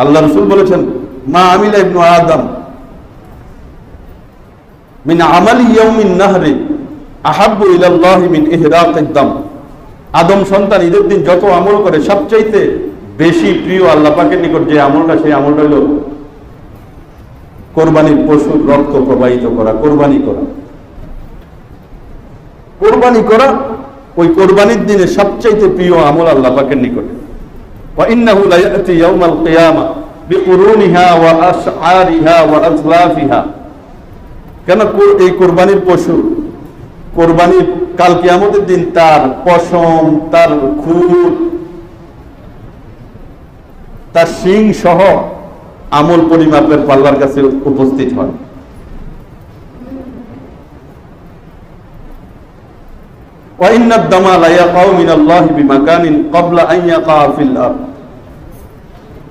আল্লাহ রাসূল বলেছেন, মা আমিলা ইবনু আদম মিন আমালি ইয়াউমিন নাহরি আহাব্বু ইলাল্লাহি মিন ইহরাকিদ দাম। আদম সন্তান ঈদের দিন যত আমল করে সবচাইতে বেশি প্রিয় আল্লাহ পাকের নিকট যে আমলটা, সেই আমলটা হলো কোরবানির পশুর রক্ত প্রবাহিত করা, কোরবানি করা। কোরবানি করা ওই কোরবানির দিনে সবচাইতে প্রিয় আমল আল্লাহ পাকের নিকটে। ওয়া ইন্নাহু লা ইয়াতি ইয়াউমাল কিয়ামা বিকুরুনিহা ওয়া আশআরিহা ওয়া আজলাফিহা। কেন এই কোরবানির পশু, কোরবানির কাল কিয়ামতের দিন তার পশম, তার খুর, তার শিং সহ আমল পরিমাপের পাল্লার কাছে উপস্থিত হয়।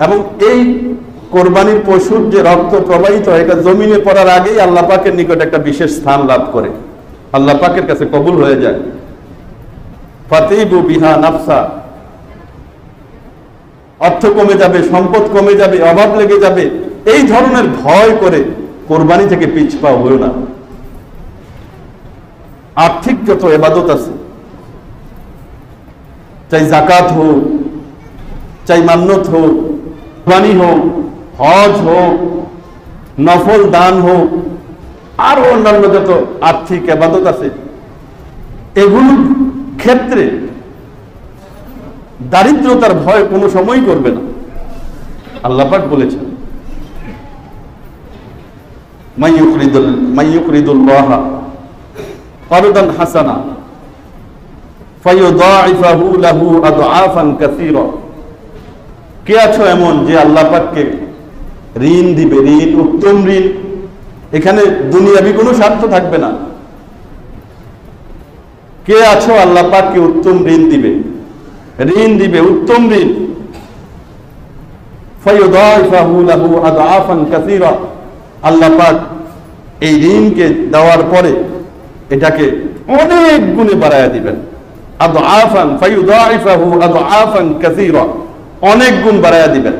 এবং এই কোরবানির পশুর যে রক্ত প্রবাহিত হয়, এটা জমিনে পড়ার আগেই আল্লাহ পাকের নিকট একটা বিশেষ স্থান লাভ করে, আল্লাহ পাকের কাছে কবুল হয়ে যায়। ফাতিবু বিহা নাফসা, অর্থ কমে যাবে, সম্পদ কমে যাবে, অভাব লেগে যাবে, এই ধরনের ভয় করে কোরবানি থেকে পিছপা হইও না। আর্থিক যত ইবাদত আছে, চাই যাকাত হোক, চাই মান্নত হোক, কোরবানি হোক, হজ হোক, নফল দান হোক, আর অন্যান্য যত আর্থিক ইবাদত আছে, এগুলোর ক্ষেত্রে দারিদ্রতার ভয় কোনো সময় করবে না। আল্লাহ পাক বলেছেন, মাইয়ুকরিদুল্লাহ করদান হাসানা ফায়ুদাইফাহু লাহু আদআফান কাসীরা। কে আছো এমন যে আল্লাহ পাককে ঋণ দিবে, ঋণ, উত্তম ঋণ, এখানে দুনিয়াবি কোনো স্বার্থ থাকবে না। কে আছো আল্লাহ পাককে উত্তম ঋণ দিবে, ঋণ দিবে, উত্তম ঋণ। ফায়ুদাইফাহু লাহু আদআফান কাসীরা, আল্লাহ পাক এই ঋণকে দেওয়ার পরে এটাকে অনেক গুণে বাড়ায়া দিবেন। আদআফান ফায়ুদাইফাহু আদআফান কাসীরা, অনেক গুণ বাড়ায়া দিবেন।